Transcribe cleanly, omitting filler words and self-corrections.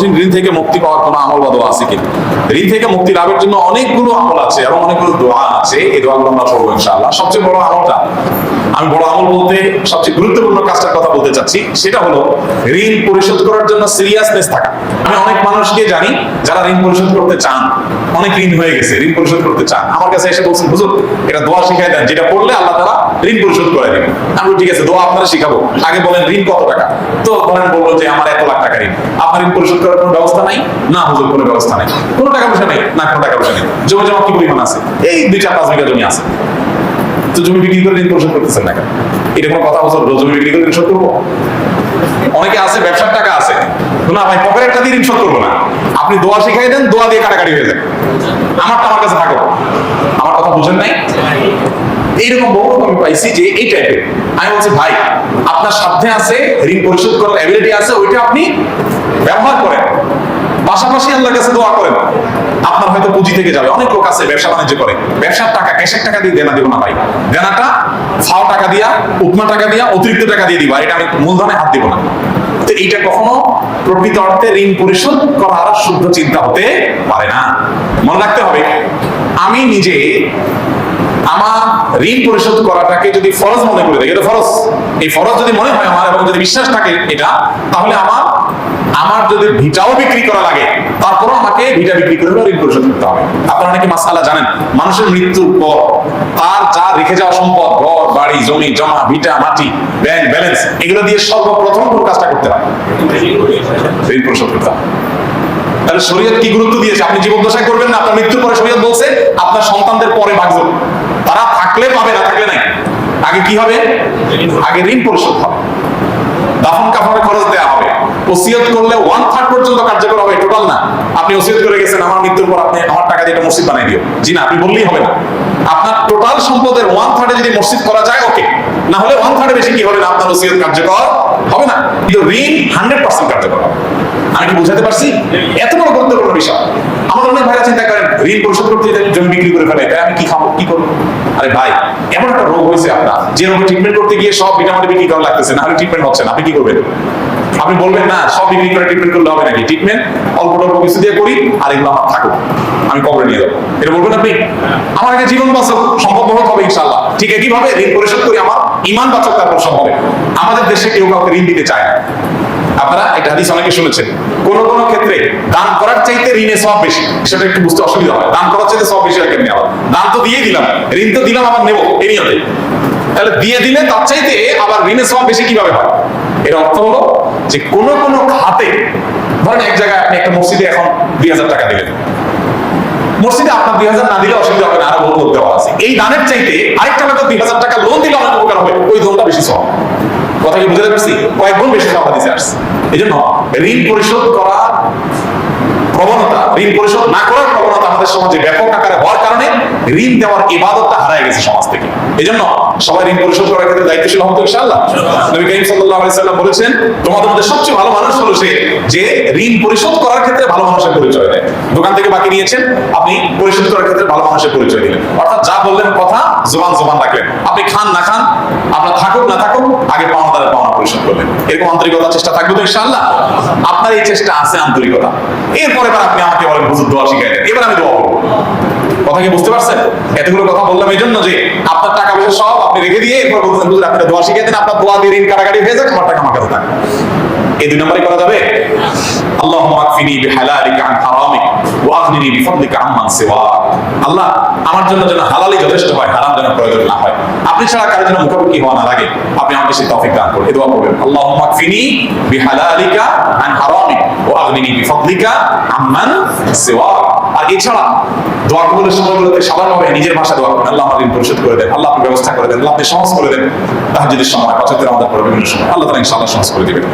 কঠিন ঋণ থেকে মুক্তি পাওয়ার কোনো আমল বা দোয়া আছে কিনা? ঋণ থেকে মুক্তি লাভের জন্য অনেকগুলো আমল আছে এবং অনেকগুলো দোয়া আছে। এই দোয়াগুলো আমরা করবো ইনশাআল্লাহ। সবচেয়ে বড় আমলটা, আমি বড় আমল বলতে সবচেয়ে গুরুত্বপূর্ণ কাজটার কথা বলতে চাচ্ছি, সেটা হলো ঋণ পরিশোধ করার জন্য সিরিয়াসনেস থাকা। আমি অনেক মানুষকে জানি যারা ঋণ পরিশোধ করতে চান, অনেক ঋণ হয়ে গেছে, ঋণ পরিশোধ করতে চান, আমার কাছে এসে বলছেন হুজুর এটা দোয়া শিখাই দেন, যেটা পড়লে আল্লাহ তাআলা ঋণ পরিশোধ করে দেবেন। আমি ঠিক আছে, দোয়া আপনারা শিখাবো, আগে বলেন ঋণ কত টাকা? তো ধরেন বললো যে আমার 1 লাখ টাকা ঋণ, আপনার ঋণ পরিশোধ করার কোনো ব্যবস্থা নাই? না হুজুর কোনো ব্যবস্থা নাই। কোনো টাকা পয়সা নেই? না কোনো টাকা পয়সা নেই। জমি জমা কি পরিমাণ আছে? এই 2-4-5 বিঘা জমি আছে। তো জমি বিক্রি করে ঋণ পরিশোধ করতেছেন না কেন? এটা কোনো কথা হুজুর, জমি বিক্রি করে ঋণ শোধ করবো? অনেকে আছে ব্যবসার টাকা আছে, না ভাই পকেটের টাকা দিয়ে ঋণ শোধ করবো না। আপনি দোয়া শিখাই দেন, দোয়া দিয়ে কাটাকাটি হয়ে যায়, আমারটা আমার কাছে থাকো। আমার কথা বুঝেন নাই? এইরকম বহু আমি পাইছি যে এই টাইপের। আমি বলছি ভাই আপনার সাধ্যে আছে, ঋণ পরিশোধ করার এবিলিটি আছে, ওইটা আপনি ব্যবহার করেন, পাশাপাশি আল্লাহর কাছে দোয়া করেন। আপনার হয়তো পুঁজি থেকে যাবে। অনেক লোক আছে ব্যবসা বাণিজ্য করে, ব্যবসার টাকা ক্যাশের টাকা দিয়ে দেনা দিব না ভাই, দেনাটা ফাও টাকা দিয়া, উপমা টাকা দিয়া, অতিরিক্ত টাকা দিয়ে দিবা, এটা আমি মূলধনে হাত দিব না। তো এইটা কখনো প্রকৃত অর্থে ঋণ পরিশোধ করার শুদ্ধ চিন্তা হতে পারে না। মনে রাখতে হবে, আমি নিজে আমার ঋণ পরিশোধ করাটাকে যদি ফরজ মনে করে দেখি, এটা ফরজ, এই ফরজ যদি মনে হয় আমার এবং যদি বিশ্বাস থাকে এটা, তাহলে আমার যদি ভিটাও বিক্রি করা লাগে তারপরও আমাকে ভিটা বিক্রি করে ঋণ পরিশোধ করতে হবে। আপনারা অনেকে মাসআলা জানেন, মানুষের মৃত্যুর পর তার যা রেখে যাওয়া সম্পদ, ঘর বাড়ি জমি জমা ভিটা মাটি ব্যাংক ব্যালেন্স, এগুলো দিয়ে সর্বপ্রথম কোন কাজটা করতে হয়? ঋণ পরিশোধ করতে হয়। তাহলে শরীয়ত কি গুরুত্ব দিয়েছে? আপনি জীবদ্দশায় করবেন না, আপনার মৃত্যুর পরে শরীয়ত বলছে আপনার সন্তানদের পরে ভাগযোগ, তারা থাকলে পাবে, না থাকলে নাই। আগে কি হবে? আগে ঋণ পরিশোধ হবে, দাফন কাফনের খরচ দেওয়া হবে, ওসিয়ত করলে 1/3 পর্যন্ত কার্যকর হবে, টোটাল না। আপনি ওসিয়ত করে গেছেন আমার মৃত্যুর পর আপনি আমার টাকা দিয়ে একটা মসজিদ বানাই দিও, জি না, আপনি বললেই হবে না। আপনার টোটাল সম্পদের 1/3 যদি মসজিদ করা যায় ওকে, না হলে 1/3 বেশি কি হবে না, আপনার ওসিয়ত কার্যকর হবে না, কিন্তু ঋণ 100% কার্যকর হবে। আমি কি বুঝাতে পারছি? এত বড় গুরুত্বপূর্ণ বিষয়। আমাদের অনেক ভাইরা চিন্তা করেন ঋণ পরিশোধ করতে জমি বিক্রি করে ফেলে, তাই আমি কি খাবো, কি করবো? আরে ভাই এমন একটা রোগ হয়েছে আপনার, যে রোগে ট্রিটমেন্ট করতে গিয়ে সব ভিটামিন বিক্রি করা লাগতেছে, না হলে ট্রিটমেন্ট হচ্ছে না, আপনি কি করবেন? আপনি বলবেন না সব বিক্রি করে ট্রিটমেন্ট করলে হবে নাকি? ট্রিটমেন্ট অল্প অল্প কিছু দিয়ে করি, আর এগুলো আমার থাকুক, আমি কবরে নিয়ে যাবো, এটা বলবেন আপনি? আমার আগে জীবন বাঁচক, সম্ভব হবে ইনশাআল্লাহ। ঠিক একইভাবে ঋণ পরিশোধ করি, আমার ঈমান বাঁচক, তারপর সম্ভব। আমাদের দেশে কেউ কাউকে ঋণ দিতে চায় না। আপনারা একটা হাদিস অনেকে শুনেছেন, কোন কোন ক্ষেত্রে দান করার চাইতে ঋণে সওয়াব বেশি, সেটা একটু বুঝতে অসুবিধা হয়। দান করার চাইতে সওয়াব বেশি হয় কেমনে? আবার দান তো দিয়ে দিলাম, ঋণ তো দিলাম, আবার নেবো এই নিয়তে, তাহলে দিয়ে দিলে তার চাইতে আবার ঋণে সওয়াব বেশি কিভাবে হয়? এর অর্থ হলো যে কোন কোন খাতে, ধরেন এক জায়গায় আপনি একটা মসজিদে এখন 2000 টাকা দিলেন, মসজিদে আপনার 2000 না দিলে অসুবিধা হবে না, আরো লোন দেওয়া আছে। এই দানের চাইতে আরেকটা হয়তো 2000 টাকা লোন দিলে অনেক উপকার হবে, ওই লোনটা বেশি সওয়াব। কথা কি বুঝতে পারছি? কয়েক গুণ বেশি সওয়াব দিতে আসছে। এই জন্য ঋণ পরিশোধ করার প্রবণতা, ঋণ পরিশোধ না করার প্রবণতা আমাদের সমাজে ব্যাপক আকারে হওয়ার কারণে ঋণ দেওয়ার ইবাদতটা হারায় গেছে সমাজ থেকে। এই জন্য সবাই ঋণ পরিশোধ করার ক্ষেত্রে দায়িত্বশীল হবো ইনশাআল্লাহ। নবী করিম সাল্লাল্লাহু আলাইহি সাল্লাম বলেছেন, তোমাদের মধ্যে সবচেয়ে ভালো মানুষ হলো সে যে ঋণ পরিশোধ করার ক্ষেত্রে ভালো মানুষের পরিচয় দেয়। দোকান থেকে বাকি নিয়েছেন, আপনি পরিশোধ করার ক্ষেত্রে ভালো মানুষের পরিচয় দিলেন, অর্থাৎ যা বললেন কথা জবান রাখলেন। আপনি খান না খান, আপনার থাকুক না থাকুক, আগে পাওনাদারের পাওনা পরিশোধ করবেন। এরকম আন্তরিকতার চেষ্টা থাকবে তো ইনশাআল্লাহ? আপনার এই চেষ্টা আছে, আন্তরিকতা। এরপরে আপনি আমাকে বলেন হুজুর দোয়া শিখাই দেন, এবার আমি দোয়া করবো। কথা কি বুঝতে পারছেন? এতগুলো কথা বললাম এই জন্য যে আপনার টাকা পয়সা সব আপনি রেখে দিয়ে এরপর বলছেন হুজুর আপনি দোয়া শিখিয়ে দেন, আপনার দোয়া দিয়ে ঋণ কাটাকাটি হয়ে যাক, আমার টাকা আমার কাছে থাকবে। এই 2 নম্বরই করা যাবে। আল্লাহুম্মা আকফিনি বিহালালিকা আন হারামিক ওয়া আগনিনি বিফadলিকা আম্মান সিওয়াক। আল্লাহ আমার জন্য যেন হালালই যথেষ্ট হয়, হারাম যেন প্রয়োজন না হয়, আপনি ছাড়া কারো যেন মুখাপেক্ষি হওয়া না লাগে, আপনি আমাকে সেই তৌফিক দান করুন। এই দোয়া করবেন, আল্লাহুম্মা আকফিনি বিহালালিকা আন হারামিক ওয়া আগনিনি বিফadলিকা আম্মান সিওয়াক। আর এছাড়া দোয়া কবুলের সময়গুলোতে সাধারণভাবে নিজের ভাষা দোয়া করেন, আল্লাহ আমার ঋণ পরিশোধ করে দেন, আল্লাহ আপনি ব্যবস্থা করে দেন, আল্লাহ আপনি সহজ করে দেন। তাহাজ্জুদের সময়, বছরের আমাদের পরে বিভিন্ন সময় আল্লাহ তাআলা ইনশাআল্লাহ সহজ করে দিবেন।